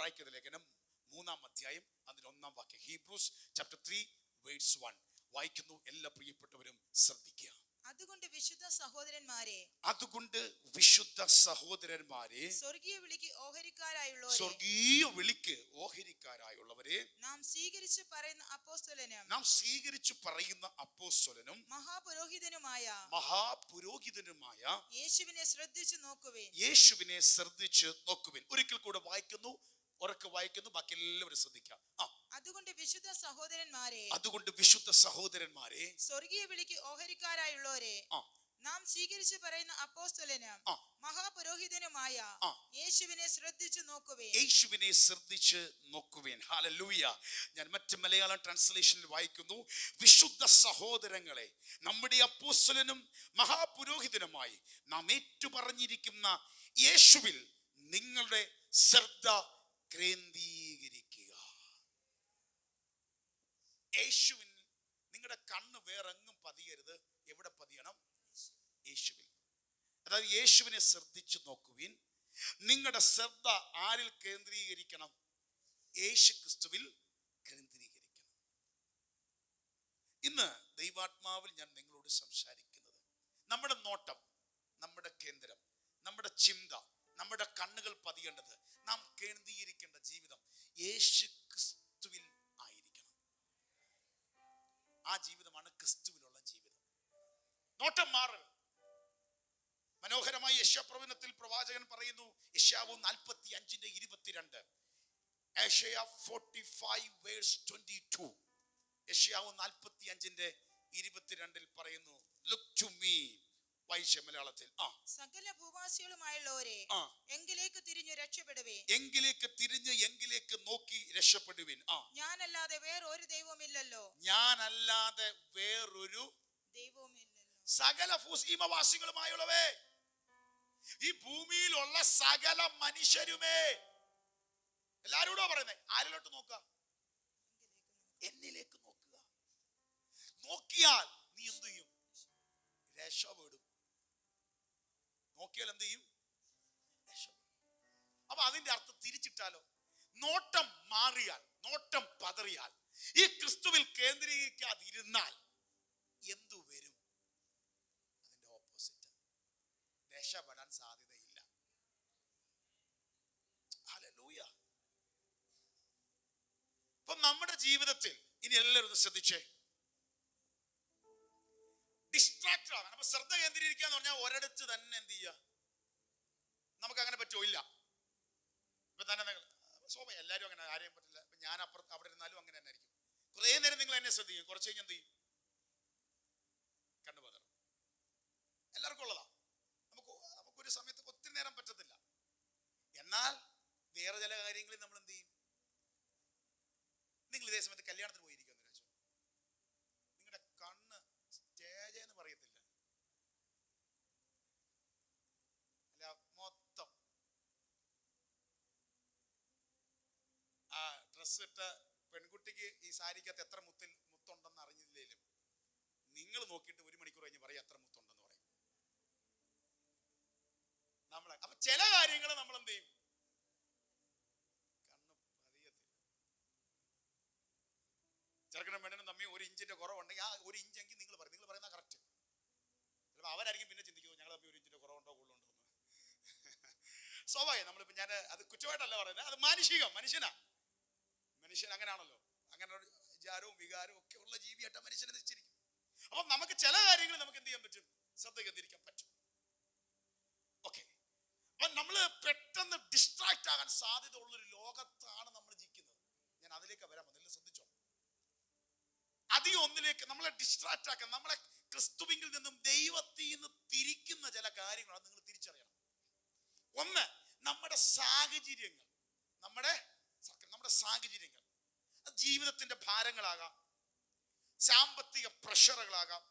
എബ്രായർക്കെഴുതിയ ലേഖനം 3-ാം അധ്യായം അതിന്റെ 1-ാം വാക്യം. ഹീബ്രൂസ് ചാപ്റ്റർ 3 വേഴ്സ് 1 വായിക്കുന്നു. എല്ലാ പ്രിയപ്പെട്ടവരും ശ്രദ്ധിക്കുക. അതുകൊണ്ട് വിശുദ്ധ സഹോദരന്മാരെ സ്വർഗീയ വിളിക്ക് ഓഹരിക്കാരായുള്ളവരെ നാം സ്വീകരിച്ചു പറയുന്ന അപ്പോസ്തലനും മഹാപുരോഹിതനുമായ യേശുവിനെ ശ്രദ്ധിച്ചു നോക്കുവിൻ. ഒരിക്കൽ കൂടെ വായിക്കുന്നു, ഉറക്കെ വായിക്കുന്നു, ബാക്കി എല്ലാവരും ശ്രദ്ധിക്കാം. അതുകൊണ്ട് വിശുദ്ധ സഹോദരന്മാരെ സ്വർഗീയ വിളിക്ക് ഓഹരിക്കാരായുള്ളവരെ നാം സ്വീകരിച്ചു പറയുന്ന അപ്പോസ്തലനും മഹാപുരോഹിതനുമായ യേശുവിനെ ശ്രദ്ധിച്ചു നോക്കുവിൻ. ഹല്ലേലൂയ. ഞാൻ മറ്റ് മലയാളം ട്രാൻസ്ലേഷനിൽ വായിക്കുന്നു, വിശുദ്ധ സഹോദരങ്ങളെ, നമ്മുടെ അപ്പോസ്തലനും മഹാപുരോഹിതനുമായി നാം ഏറ്റുപറഞ്ഞിരിക്കുന്ന യേശുവിൽ നിങ്ങളുടെ ശ്രദ്ധ കേന്ദ്രീകരിക്കുക. യേശുവിൽ നിങ്ങളുടെ കണ്ണ് വേറെങ്ങും പതിയരുത്. എവിടെ പതിയണം? യേശുവിൽ. അതായത് യേശുവിനെ ശ്രദ്ധിച്ചു നോക്കുവിൻ. നിങ്ങളുടെ ശ്രദ്ധ ആരിൽ കേന്ദ്രീകരിക്കണം? യേശു ക്രിസ്തുവിൽ കേന്ദ്രീകരിക്കണം. ഇന്ന് ദൈവാത്മാവിൽ ഞാൻ നിങ്ങളോട് സംസാരിക്കുന്നത്, നമ്മുടെ നോട്ടം, നമ്മുടെ കേന്ദ്രം, നമ്മുടെ ചിന്ത, നമ്മുടെ കണ്ണുകൾ പതിയേണ്ടത്, നാം കേന്ദ്രീകരിക്കേണ്ട ജീവിതം യേശു ക്രിസ്തുവിൽ ആയിരിക്കണം. ആ ജീവിതമാണ് ക്രിസ്തുവിലുള്ള ജീവിതം. നോട്ടം മാറരുത്. മനോഹരമായി യശയാപ്രവചനത്തിൽ പ്രവാചകൻ പറയുന്നു, യെശയ്യാവ് 45:22, യെശയ്യാ 45:22, യെശയ്യാവ് 45:22 പറയുന്നു, ലുക്ക് ടു മീ. വായിച്ച മലയാളത്തിൽ, സകല ഭൂവാസികളുമായുള്ളവരെ എങ്കിലേക്ക് തിരിഞ്ഞു രക്ഷപ്പെടുവിൻ. എങ്കിലേക്ക് നോക്കി രക്ഷപ്പെടുവിൻ. ഞാനല്ലാതെ വേറൊരു ദൈവമില്ലല്ലോ. സകല ഭൂസീമവാസികളുമായുള്ളവേ, ഈ ഭൂമിയിലുള്ള സകല മനുഷ്യരുമേ, എല്ലാരോടോ പറയുന്നേ, ആരിലോട്ട് നോക്കുക? എന്നിലേക്ക് നോക്കുക. നോക്കിയാൽ നീ എന്ത് ചെയ്യും? രക്ഷപ്പെടും. നോക്കിയാൽ എന്ത് ചെയ്യും? രക്ഷപ്പെടും. അപ്പൊ അതിന്റെ അർത്ഥം തിരിച്ചിട്ടാലോ, നോട്ടം മാറിയാൽ, നോട്ടം പതറിയാൽ, ഈ ക്രിസ്തുവിൽ കേന്ദ്രീകരിക്കാതിരുന്നാൽ എന്തു വരും? അതിന്റെ ഓപ്പോസിറ്റ്, രക്ഷപ്പെടാൻ സാധ്യതയില്ല. ഹല്ലേലൂയ. ഇപ്പൊ നമ്മുടെ ജീവിതത്തിൽ ഇനി എല്ലാവരും ശ്രദ്ധിച്ചേ, ഡിസ്ട്രാക്ട് ആകാൻ, അപ്പൊ ശ്രദ്ധ കേന്ദ്രീകരിക്കുക എന്ന് പറഞ്ഞാൽ ഒരിടത്ത് തന്നെ എന്ത് ചെയ്യുക? നമുക്ക് അങ്ങനെ പറ്റുമോ? ഇല്ല. ഇപ്പൊ തന്നെ സ്വാഭാവികം, എല്ലാവരും അങ്ങനെ, ആരെയും പറ്റില്ല. ഇപ്പൊ ഞാൻ അപ്പുറത്ത് അവിടെ ഇരുന്നാലും അങ്ങനെ തന്നെ ആയിരിക്കും. കുറേ നേരം നിങ്ങൾ എന്നെ ശ്രദ്ധിക്കും, കുറച്ച് കഴിഞ്ഞ് എന്ത് ചെയ്യും? കണ്ണു പതറും. എല്ലാവർക്കും ഉള്ളതാ. നമുക്കൊരു സമയത്ത് ഒത്തിരി നേരം പറ്റത്തില്ല. എന്നാൽ വേറെ ചില കാര്യങ്ങളിൽ നമ്മൾ എന്ത് ചെയ്യും? നിങ്ങൾ ഇതേ സമയത്ത് കല്യാണത്തിന് പോയിരിക്കും എന്ന് വെച്ചോ, നിങ്ങളുടെ കണ്ണ് സ്റ്റേജ് എന്ന് പറയത്തില്ല, അല്ല, മൊത്തം ആ ഡ്രസ് ഇട്ട പെൺകുട്ടിക്ക് ഈ സാരിക്കകത്ത് എത്ര മുത്തുണ്ടെന്ന് അറിഞ്ഞില്ലേലും നിങ്ങൾ നോക്കിയിട്ട് 1 മണിക്കൂർ കഴിഞ്ഞ് പറയും എത്ര മുത്തുണ്ടെന്ന് പറയും. അപ്പൊ ചില കാര്യങ്ങൾ നമ്മൾ എന്ത് ചെയ്യും? കണ്ണ് പതിയത്തില്ല. ചെറുക്കനും പെണ്ണിനും തമ്മിൽ 1 ഇഞ്ചിന്റെ കുറവുണ്ടെങ്കിൽ ആ 1 ഇഞ്ചെങ്കിൽ നിങ്ങൾ പറയുന്ന കറക്റ്റ്. ചിലപ്പോൾ അവരായിരിക്കും പിന്നെ ചിന്തിക്കുമോ, ഞങ്ങൾ തമ്മിൽ 1 ഇഞ്ചിന്റെ കുറവുണ്ടോ കൂടുതലുണ്ടോ എന്ന്. സ്വാഭാവികം. നമ്മളിപ്പോൾ ഞാൻ അത് കുറ്റമായിട്ടല്ല പറയുന്നത്, അത് മനുഷ്യൻ അങ്ങനെയാണല്ലോ. അങ്ങനെ ഒരു വിചാരവും വികാരവും ഒക്കെ ഉള്ള ജീവിയായിട്ട് മനുഷ്യനെ നിശ്ചയിക്കും. അപ്പൊ നമുക്ക് ചില കാര്യങ്ങൾ നമുക്ക് എന്ത് ചെയ്യാൻ പറ്റും? ശ്രദ്ധ കേന്ദ്രീകരിക്കാൻ പറ്റും. ഓക്കെ. അപ്പൊ നമ്മള് പെട്ടെന്ന് ഡിസ്ട്രാക്ട് ആകാൻ സാധ്യത ഉള്ളൊരു ലോകത്താണ് നമ്മൾ ജീവിക്കുന്നത്. ഞാൻ അതിലേക്ക് വരാൻ വന്നില്ല, ശ്രദ്ധിച്ചോ. അധികം ഒന്നിലേക്ക് നമ്മളെ ഡിസ്ട്രാക്ട് ആക്കാൻ, നമ്മളെ ക്രിസ്തുവിൽ നിന്നും ദൈവത്തിൽ നിന്ന് തിരിക്കുന്ന ചില കാര്യങ്ങളാണ് നിങ്ങൾ തിരിച്ചറിയണം. ഒന്ന്, നമ്മുടെ സാഹചര്യങ്ങൾ, നമ്മുടെ സാഹചര്യങ്ങൾ, ജീവിതത്തിന്റെ ഭാരങ്ങളാകാം, സാമ്പത്തിക പ്രഷറുകളാകാം,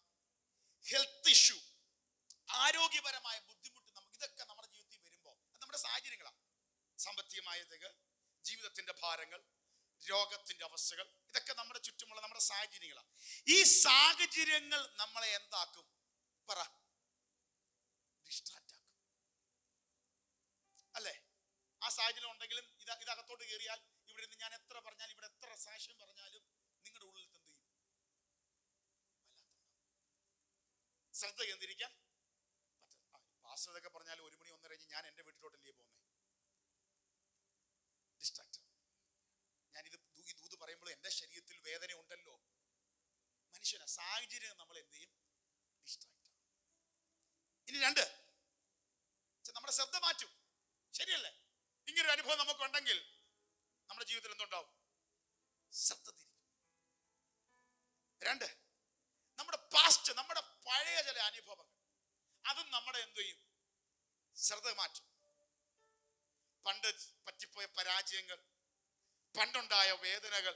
ഹെൽത്ത് ഇഷ്യൂ, ആരോഗ്യപരമായ ബുദ്ധിമുട്ട്, ഇതൊക്കെ നമ്മുടെ ജീവിതത്തിൽ വരുമ്പോൾ അത് നമ്മുടെ സാഹചര്യങ്ങളാണ്. സാമ്പത്തികമായതൊക്കെ, ജീവിതത്തിന്റെ ഭാരങ്ങൾ, രോഗത്തിന്റെ അവസ്ഥകൾ, ഇതൊക്കെ നമ്മുടെ ചുറ്റുമുള്ള നമ്മുടെ സാഹചര്യങ്ങളാണ്. ഈ സാഹചര്യങ്ങൾ നമ്മളെ എന്താക്കും? പറ, ഡിസ്ട്രാക്ട് ആക്കും അല്ലേ? ആ സാഹചര്യം ഉണ്ടെങ്കിലും ഇതകത്തോട്ട് കയറിയാൽ ഇവിടെ നിന്ന് ഞാൻ എത്ര പറഞ്ഞാലും ഇവിടെ എത്ര സാക്ഷ്യം പറഞ്ഞാലും നിങ്ങളുടെ ഉള്ളിൽ എന്ത് ചെയ്യും? ശ്രദ്ധ കേന്ദ്രീകരിക്കാൻ പറ്റും. പാസ്റ്റർ ഇതൊക്കെ പറഞ്ഞാൽ 1 മണി 1:30 കഴിഞ്ഞ് ഞാൻ എൻ്റെ വീട്ടിലോട്ടല്ലേ പോകുന്നത്. ഡിസ്ട്രാക്ട്. ഞാനിത് ഈ ദൂത് പറയുമ്പോൾ എൻ്റെ ശരീരത്തിൽ വേദന ഉണ്ടല്ലോ. മനുഷ്യനെ സാഹചര്യം നമ്മൾ എന്ത് ചെയ്യും? ഡിസ്ട്രാക്ട്. ഇനി 2, നമ്മുടെ ശ്രദ്ധ മാറ്റും. ശരിയല്ലേ? ഇങ്ങനൊരു അനുഭവം നമുക്കുണ്ടെങ്കിൽ നമ്മുടെ ജീവിതത്തിൽ എന്തുണ്ടാവും? ശ്രദ്ധ തിരിക്കും. 2, നമ്മുടെ പാസ്റ്റ്, നമ്മുടെ പഴയ ചില അനുഭവങ്ങൾ, അതും നമ്മുടെ എന്ത് ചെയ്യും? ശ്രദ്ധ മാറ്റും. പണ്ട് പറ്റിപ്പോയ പരാജയങ്ങൾ, പണ്ടുണ്ടായ വേദനകൾ,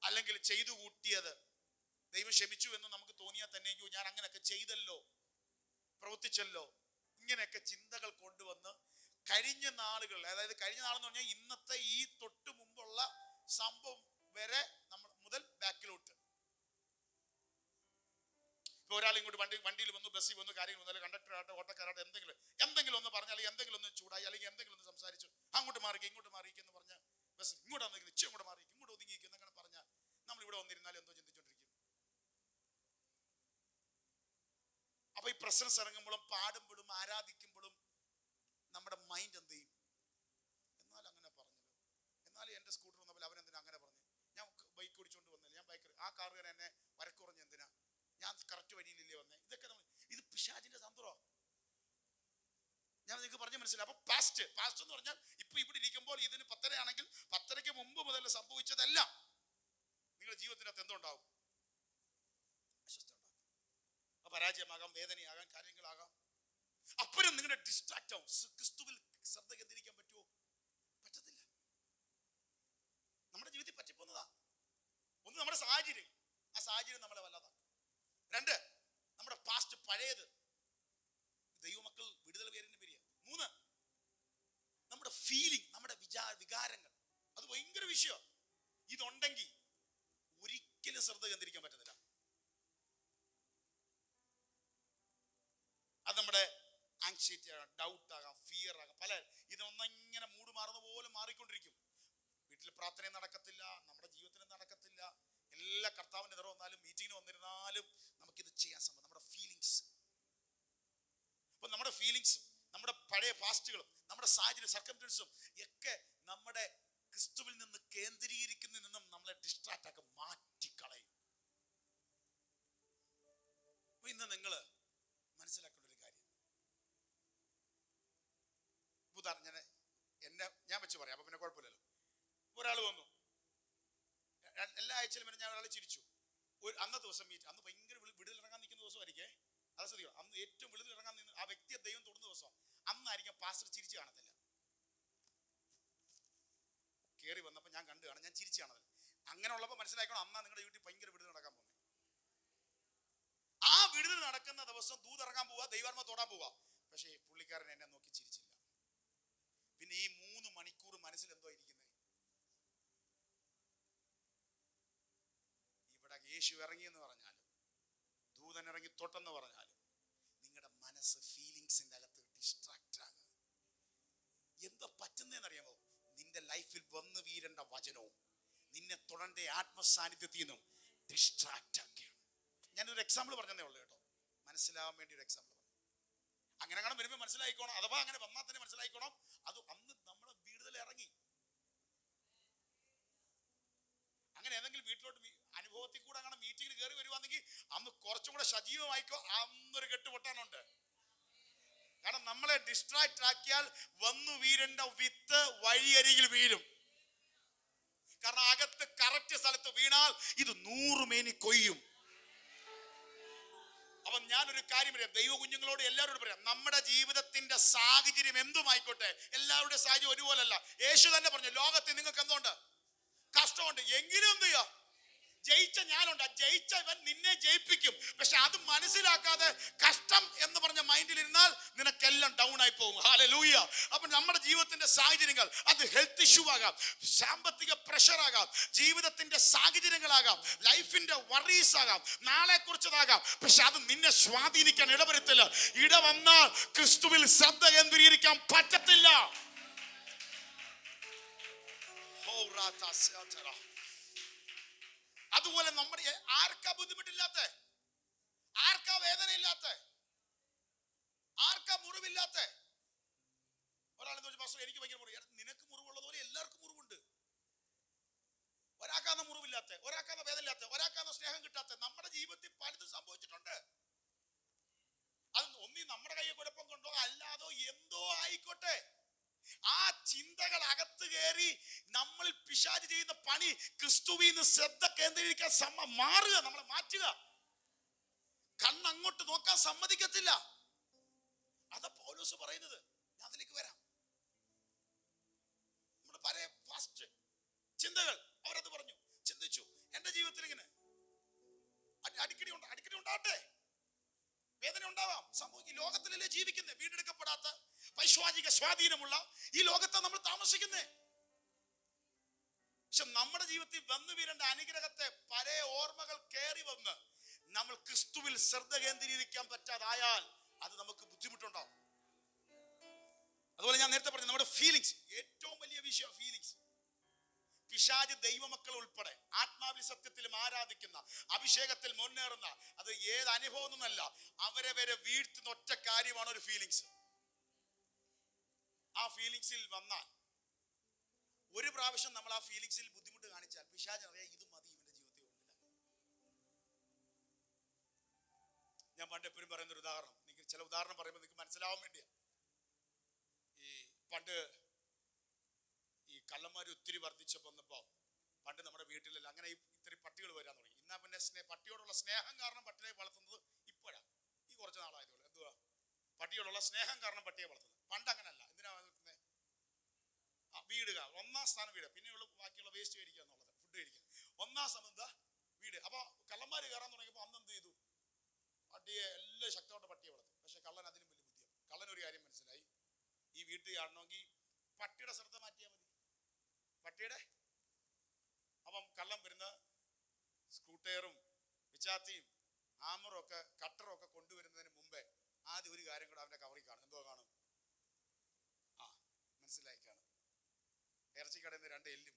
അല്ലെങ്കിൽ ചെയ്തു കൂട്ടിയത് ദൈവം ക്ഷമിച്ചു എന്ന് നമുക്ക് തോന്നിയാൽ തന്നെ ഞാൻ അങ്ങനെയൊക്കെ ചെയ്തല്ലോ, പ്രവർത്തിച്ചല്ലോ, ഇങ്ങനെയൊക്കെ ചിന്തകൾ കൊണ്ടുവന്ന് കഴിഞ്ഞ നാളുകൾ, അതായത് കഴിഞ്ഞ നാളെന്ന് പറഞ്ഞാൽ ഇന്നത്തെ ഈ തൊട്ട് മുമ്പുള്ള സംഭവം വരെ നമ്മൾ മുതൽ ബാക്കിലോട്ട്. ഇപ്പൊ ഒരാൾ ഇങ്ങോട്ട് വണ്ടിയിൽ വന്നു, ബസ്സിൽ വന്നു, കാര്യങ്ങൾ വന്നു, കണ്ടക്ടറായിട്ട് ഓട്ടക്കാരായിട്ട് എന്തെങ്കിലും ഒന്ന് പറഞ്ഞാൽ, അല്ലെങ്കിൽ എന്തെങ്കിലും ഒന്ന് ചൂടായി, അല്ലെങ്കിൽ എന്തെങ്കിലും ഒന്ന് സംസാരിച്ചു, അങ്ങോട്ട് മാറിക്കും ഇങ്ങോട്ട് മാറിക്കും എന്ന് പറഞ്ഞാൽ, ബസ് ഇങ്ങോട്ട് വന്നിരിക്കും, ഇച്ചിരി അങ്ങോട്ട് മാറിക്കും, ഇങ്ങോട്ട് ഒതുങ്ങിയിരിക്കും എന്നൊക്കെ പറഞ്ഞാൽ നമ്മൾ ഇവിടെ വന്നിരുന്നാലും എന്തോ ചിന്തിച്ചോണ്ടിരിക്കും. അപ്പൊ ഈ പ്രസൻസ് ഇറങ്ങുമ്പോഴും പാടുമ്പോഴും ആരാധിക്കുമ്പോഴും നമ്മുടെ മൈൻഡ് എന്ത് ചെയ്യും? എന്നാൽ അങ്ങനെ പറഞ്ഞല്ലോ, എന്നാലും എൻ്റെ സ്കൂട്ടർ വന്നപ്പോൾ അവനെന്തിനാ അങ്ങനെ പറഞ്ഞു, ഞാൻ ബൈക്ക് ഓടിച്ചോണ്ട് വന്നില്ല, ഞാൻ ബൈക്ക് ആ കാറുകാരൻ എന്നെ വരക്കുറഞ്ഞ് എന്തിനാ, ഞാൻ കറക്റ്റ് വഴിയിലില്ലേ വന്നേ. ഇതൊക്കെ ഇത് പിശാചിന്റെ തന്ത്രമാണ്. ഞാൻ നിങ്ങൾക്ക് പറഞ്ഞ് മനസ്സിലായി. അപ്പൊ പാസ്റ്റ് എന്ന് പറഞ്ഞാൽ ഇപ്പൊ ഇവിടെ ഇരിക്കുമ്പോൾ ഇതിന് 10:30 ആണെങ്കിൽ 10:30 മുമ്പ് മുതൽ സംഭവിച്ചതെല്ലാം നിങ്ങളുടെ ജീവിതത്തിനകത്ത് എന്തുണ്ടാവും? അസ്വസ്ഥ ഉണ്ടാകും. പരാജയമാകാം, വേദനയാകാം, കാര്യങ്ങളാകാം. അപ്പോഴും നിങ്ങളുടെ ഡിസ്ട്രാക്ട് ആവും. ക്രിസ്തുവിൽ ശ്രദ്ധ കേന്ദ്രീകരിക്കാൻ പറ്റുമോ? പറ്റത്തില്ല. നമ്മുടെ ജീവിതത്തിൽ പറ്റിപ്പോന്നതാ. ഒന്ന് നമ്മുടെ സാഹചര്യം, ആ സാഹചര്യം നമ്മളെ വല്ലാതാക്കും. 2, നമ്മുടെ പാസ്റ്റ് പഴയത്, ദൈവമക്കൾ വിടുതൽ പേരിന്റെ പേര്. 3, നമ്മുടെ ഫീലിംഗ്, നമ്മുടെ വികാരങ്ങൾ, അത് ഭയങ്കര വിഷയം. ഇതുണ്ടെങ്കിൽ ഒരിക്കലും ശ്രദ്ധ കേന്ദ്രീകരിക്കാൻ പറ്റത്തില്ല. അത് നമ്മുടെ ആങ്സൈറ്റി ആകാം, ഡൗട്ട് ആകാം, ഫിയർ ആകാം, പല ഇതൊന്നിങ്ങനെ മൂട് മാറുന്ന പോലെ മാറിക്കൊണ്ടിരിക്കും. വീട്ടിൽ പ്രാർത്ഥനയും നടക്കത്തില്ല, നമ്മുടെ ജീവിതത്തിലും നടക്കത്തില്ല. എല്ലാ കർത്താവിന്റെ നിറം വന്നാലും മീറ്റിങ്ങിന് വന്നിരുന്നാലും നമുക്കിത് ചെയ്യാൻ സമയം. നമ്മുടെ ഫീലിങ്സ്, അപ്പൊ നമ്മുടെ ഫീലിങ്സും നമ്മുടെ പഴയ പാസ്റ്റുകളും നമ്മുടെ സാഹചര്യം സർക്കംസ്റ്റൻസും ഒക്കെ നമ്മുടെ ക്രിസ്തുവിൽ നിന്ന് കേന്ദ്രീകരിക്കുന്നതിൽ നിന്നും നമ്മളെ ഡിസ്ട്രാക്ട് ആക്കി മാറ്റിക്കളയും. അപ്പൊ ഇന്ന് നിങ്ങൾ മനസ്സിലാക്കേണ്ട ഒരു കാര്യം, ഉദാഹരണം ഞാൻ വെച്ച് പറയാം, അപ്പൊ പിന്നെ കുഴപ്പമില്ലല്ലോ. ഒരാൾ വന്നു, എല്ലാ ആഴ്ചയിലും വരെ ഞാൻ ഒരാളെ ചിരിച്ചു. അന്നത്തെ ദിവസം മീറ്റ്, അന്ന് ഭയങ്കര വിടുതലിറങ്ങാൻ നിൽക്കുന്ന ദിവസമായിരിക്കേ. അത് ശ്രദ്ധിക്കണം, അന്ന് ഏറ്റവും വിടുതലിറങ്ങാൻ നിന്ന് ആ വ്യക്തിയെ ദൈവം തൊടുന്ന ദിവസം അന്നായിരിക്കും പാസ്റ്റർ ചിരിച്ചു കാണത്തില്ല. കയറി വന്നപ്പോൾ ഞാൻ കണ്ടു കാണാം, ഞാൻ ചിരിച്ചു കാണത്തില്ല. അങ്ങനെ ഉള്ളപ്പോൾ മനസ്സിലാക്കണം, അന്നാ നിങ്ങളുടെ വീട്ടിൽ ഭയങ്കര വിടുതൽ നടക്കാൻ പോകുന്നത്. ആ വിടുതൽ നടക്കുന്ന ദിവസം ദൂതിറങ്ങാൻ പോവാ, ദൈവാത്മ തൊടാൻ പോവാ. പക്ഷേ പുള്ളിക്കാരൻ എന്നെ നോക്കി ചിരിച്ചില്ല. പിന്നെ ഈ 3 മണിക്കൂർ മനസ്സിൽ എന്തോ ഇരിക്കുന്നത്, ഇവിടെ യേശു ഇറങ്ങിയെന്ന് പറഞ്ഞാലും ദൂതൻ ഇറങ്ങി തൊട്ടെന്ന് പറഞ്ഞാലും നിങ്ങളുടെ മനസ്സ് ഫീലിങ്സിന്റെ അകത്ത് ഡിസ്ട്രാക്ട് ആകുക. എന്താ പറ്റുന്നതെന്നറിയാമോ? നിന്റെ ലൈഫിൽ വന്നു വീരേണ്ട വചനവും നിന്നെ തൊടേണ്ട ആത്മസാന്നിധ്യത്തിൽ നിന്നും ഡിസ്ട്രാക്ട് ആക്കിയാണ്. ഞാനൊരു എക്സാമ്പിൾ പറഞ്ഞതേ ഉള്ളൂ കേട്ടോ, മനസ്സിലാവാൻ വേണ്ടി ഒരു എക്സാമ്പിൾ പറഞ്ഞു. അങ്ങനെ കാണാൻ വരുമ്പോൾ മനസ്സിലായിക്കോണം, അഥവാ അങ്ങനെ വന്നാൽ തന്നെ മനസ്സിലായിക്കോണം, അത് അന്ന് നമ്മുടെ വീടുതൽ ഇറങ്ങി. അങ്ങനെ ഏതെങ്കിലും വീട്ടിലോട്ട് അനുഭവത്തിൽ കൂടെ അങ്ങനെ മീറ്റിംഗിൽ കയറി വരുവാണെങ്കിൽ അന്ന് കുറച്ചും കൂടെ സജീവമായിക്കോ, അന്നൊരു കെട്ടുപൊട്ടാനുണ്ട്. കാരണം നമ്മളെ ഡിസ്ട്രാക്ട് ആക്കിയാൽ വന്നു വീരേണ്ട വിത്ത് വഴിയരികിൽ വീഴും. കാരണം അകത്ത് കറക്റ്റ് സ്ഥലത്ത് വീണാൽ ഇത് 100 മേനി കൊയ്യും. അപ്പൊ ഞാനൊരു കാര്യം പറയാം, ദൈവ കുഞ്ഞുങ്ങളോട് എല്ലാവരോടും പറയാം, നമ്മുടെ ജീവിതത്തിന്റെ സാഹചര്യം എന്തുമായിക്കോട്ടെ, എല്ലാവരുടെ സാഹചര്യം ഒരുപോലല്ല. യേശു തന്നെ പറഞ്ഞു, ലോകത്തിൽ നിങ്ങൾക്ക് എന്തുണ്ട്? കഷ്ടമുണ്ട്. എങ്കിലും എന്ത് ചെയ്യാം? ജയിച്ച ഞാനുണ്ട്, ജയിച്ചവൻ നിന്നെ ജയിപ്പിക്കും. പക്ഷെ അത് മനസ്സിലാക്കാതെ കഷ്ടം എന്ന് പറഞ്ഞ മൈൻഡിലിരുന്നാൽ നിനക്കെല്ലാം ഡൗൺ ആയി പോകും. ഹല്ലേലൂയ. അപ്പൊ നമ്മുടെ ജീവിതത്തിന്റെ സാഹചര്യങ്ങൾ, അത് ഹെൽത്ത് ഇഷ്യൂ ആകാം, സാമ്പത്തിക പ്രഷർ ആകാം, ജീവിതത്തിന്റെ സാഹചര്യങ്ങളാകാം, ലൈഫിന്റെ വറീസ് ആകാം, നാളെ കുറിച്ചതാകാം. പക്ഷെ അത് നിന്നെ സ്വാധീനിക്കാൻ ഇടവരുത്തില്ല. ഇടവന്നാൽ ക്രിസ്തുവിൽ ശ്രദ്ധ കേന്ദ്രീകരിക്കാൻ പറ്റത്തില്ല. അതുപോലെ നമ്മുടെ ആർക്കാ ബുദ്ധിമുട്ടില്ലാത്ത, ആർക്കാ വേദനയില്ലാത്ത, ആർക്കാ മുറിവില്ലാത്ത? ഒരാളെന്ന് വെച്ചാൽ പാസ്റ്റർ എനിക്ക് ഭയങ്കര മുറിവ്. നിനക്ക് മുറിവുള്ളതുപോലെ എല്ലാവർക്കും മുറിവുണ്ട്. ഒരാൾക്കാന്ന മുറിവില്ലാത്ത, ഒരാൾക്കാന്ന വേദനയില്ലാത്ത, ഒരാൾക്കാന്ന സ്നേഹം കിട്ടാത്ത. നമ്മുടെ ജീവിതത്തിൽ പലതും സംഭവിച്ചിട്ടുണ്ട്. അത് ഒന്നീ നമ്മുടെ കയ്യെ കുഴപ്പം കൊണ്ടോ അല്ലാതോ എന്തോ ആയിക്കോട്ടെ, ആ ചിന്തകൾ അകത്ത് കയറി നമ്മളിൽ പിശാച് ചെയ്യുന്ന പണി ക്രിസ്തുവിൽ നിന്ന് ശ്രദ്ധ കേന്ദ്രീകരിക്കാൻ മാറുക, നമ്മളെ മാറ്റുക. കണ്ണങ്ങോട്ട് നോക്കാൻ സമ്മതിക്കത്തില്ല. അതാ പൗലോസ് പറയുന്നത്. ഞാൻ അതിലേക്ക് വരാം. നമ്മുടെ പഴയ ഫാസ്റ്റ് ചിന്തകൾ അവരത് പറഞ്ഞു, ചിന്തിച്ചു. എന്റെ ജീവിതത്തിൽ ഇങ്ങനെ അടിക്കടി ഉണ്ടാവട്ടെ, വേദന ഉണ്ടാവാം, സംഭവിക്കും. ലോകത്തിലല്ലേ ജീവിക്കുന്നത്, വീണ്ടെടുക്കപ്പെടാത്ത പൈശാചിക സ്വാധീനമുള്ള ഈ ലോകത്തെ നമ്മൾ താമസിക്കുന്നേ. പക്ഷെ നമ്മുടെ ജീവിതത്തിൽ വന്നു വീരേണ്ട അനുഗ്രഹത്തെ പഴയ ഓർമ്മകൾ കയറി വന്ന് നമ്മൾ ക്രിസ്തുവിൽ ശ്രദ്ധ കേന്ദ്രീകരിക്കാൻ പറ്റാതായാൽ അത് നമുക്ക് ബുദ്ധിമുട്ടുണ്ടാവും. അതുപോലെ ഞാൻ നേരത്തെ പറഞ്ഞു, നമ്മുടെ ഫീലിങ്സ് ഏറ്റവും വലിയ വിഷയം. ഫീലിങ്സ് പിശാച് ദൈവമക്കൾ ഉൾപ്പെടെ ആത്മാവിൽ സത്യത്തിലും ആരാധിക്കുന്ന, അഭിഷേകത്തിൽ മുന്നേറുന്ന, അത് ഏത് അനുഭവം ഒന്നുമല്ല, അവരെ വരെ വീഴ്ത്തുന്ന ഒറ്റ കാര്യമാണ് ഒരു ഫീലിങ്സ്. ആ ഫീലിങ്സിൽ വന്നാൽ ഒരു പ്രാവശ്യം നമ്മൾ ആ ഫീലിങ്സിൽ ബുദ്ധിമുട്ട് കാണിച്ചാൽ പിശാച് അറിയാം ഇത് മതി ഇവന്റെ ജീവിതത്തിൽ ഉണ്ടില്ല. ഞാൻ പണ്ട് എപ്പോഴും പറയുന്ന ഒരു ഉദാഹരണം, നിങ്ങൾക്ക് ചില ഉദാഹരണം പറയുമ്പോൾ നിങ്ങൾക്ക് മനസ്സിലാവാൻ വേണ്ടിയാ. ഈ പണ്ട് ഈ കള്ളന്മാർ ഒത്തിരി വർദ്ധിച്ചപ്പോൾ വന്നപ്പോ പണ്ട് നമ്മുടെ വീട്ടിലല്ല അങ്ങനെ ഇത്തിരി പട്ടികൾ വരാൻ തുടങ്ങി. എന്നാ പിന്നെ പട്ടിയോടുള്ള സ്നേഹം കാരണം പട്ടിയെ വളർത്തുന്നത് ഇപ്പോഴാ, ഈ കുറച്ച് നാളായതുകൊണ്ട്. എന്തുവാ? പട്ടിയോടുള്ള സ്നേഹം കാരണം പട്ടിയെ വളർത്തുന്നത്. പണ്ട് അങ്ങനല്ല. എന്തിനാ വളർത്തുന്നത്? വീടുക, ഒന്നാം സ്ഥാനം വീട്, പിന്നെയുള്ള ബാക്കിയുള്ള വേസ്റ്റ് കഴിക്കുക എന്നുള്ളത്, ഫുഡ് കഴിക്കുക. ഒന്നാം സ്ഥാനം എന്താ? വീട്. അപ്പൊ കള്ളന്മാര് കയറാൻ തുടങ്ങിയപ്പോൾ അന്ന് എന്ത് ചെയ്തു? പട്ടിയെ എല്ലാം ശക്തമായിട്ട് പട്ടിയെ വളർത്തും. പക്ഷെ കള്ളൻ അതിനും വലിയ ബുദ്ധിയാണ്. കള്ളൻ ഒരു കാര്യം മനസ്സിലായി, ഈ വീട്ടിൽ കാണണമെങ്കിൽ പട്ടിയുടെ ശ്രദ്ധ മാറ്റിയാൽ മതി. പട്ടിയുടെ അപ്പം കള്ളൻ വരുന്ന സ്കൂട്ടറും പിച്ചാത്തിയും ആമറും ഒക്കെ കട്ടറും ഒക്കെ കൊണ്ടുവരുന്നതിന് മുമ്പേ ആദ്യം ഒരു കാര്യം കൂടെ അവന്റെ കവറിൽ കാണും. എന്തോ കാണും? മനസ്സിലായി കാണും. ഇറച്ചിക്കടയിൽ നിന്ന് 2 എല്ലും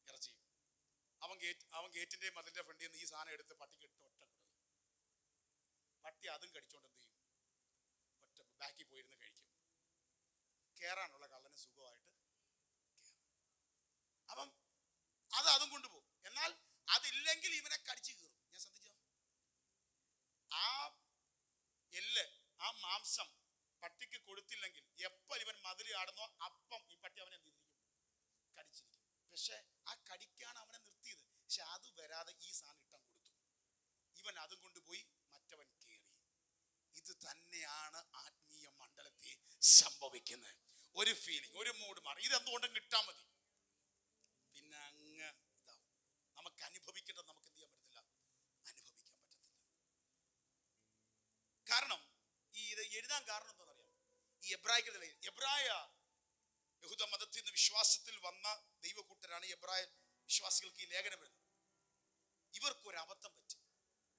ഇറച്ചിയും. അവൻ ഗേറ്റിന്റെയും മതിലിന്റെ ഫ്രണ്ടിൽ നിന്ന് ഈ സാധനം എടുത്ത് പട്ടിക്ക് ഇട്ട് ഒറ്റ കിടന്നു. പട്ടി അതും കടിച്ചോണ്ട് എന്ത് ചെയ്യും? ഒറ്റ ബാക്കിൽ പോയിരുന്ന് കഴിക്കും. കേറാനുള്ള കള്ളന് സുഖമായിട്ട് അപ്പം അതും കൊണ്ടുപോകും. എന്നാൽ അതില്ലെങ്കിൽ ഇവനെ കടിച്ചു കീറും. ഞാൻ ശ്രദ്ധിച്ചോ? ആ എല്ല്, ആ മാംസം പട്ടിക്ക് കൊടുത്തില്ലെങ്കിൽ എപ്പോൾ ഇവൻ മതിൽ ആടുന്നോ അപ്പം ഈ പട്ടി അവനെ എന്ത് ചെയ്തിരിക്കും? കടിച്ചിരിക്കും. പക്ഷെ ആ കടിക്കാണ് അവനെ നിർത്തിയത്. പക്ഷെ അത് വരാതെ ഈ സാധനം ഇട്ടം കൊടുത്തു. ഇവൻ അതും കൊണ്ടുപോയി മറ്റവൻ കേറി. ഇത് തന്നെയാണ് ആത്മീയ മണ്ഡലത്തിൽ സംഭവിക്കുന്നത്. ഒരു ഫീലിംഗ്, ഒരു മൂഡ് മാറി. ഇതെന്തുകൊണ്ടും കിട്ടാൻ മതി. പിന്നെ അങ്ങ് ഇതാവും. നമുക്ക് അനുഭവിക്കേണ്ടത് നമുക്ക് എന്ത് ചെയ്യാൻ പറ്റത്തില്ല, അനുഭവിക്കാൻ പറ്റത്തില്ല. കാരണം ഇത് എഴുതാൻ കാരണം എന്താണെന്നറിയാം? ഈ എബ്രായ യഹൂദ മതത്തിൽ നിന്ന് വിശ്വാസത്തിൽ വന്ന ദൈവകൂട്ടരാണ് എബ്രായ വിശ്വാസികൾക്ക് ഈ ലേഖനം എഴുതുന്നത്. ഇവർക്കൊരു അബദ്ധം പറ്റി.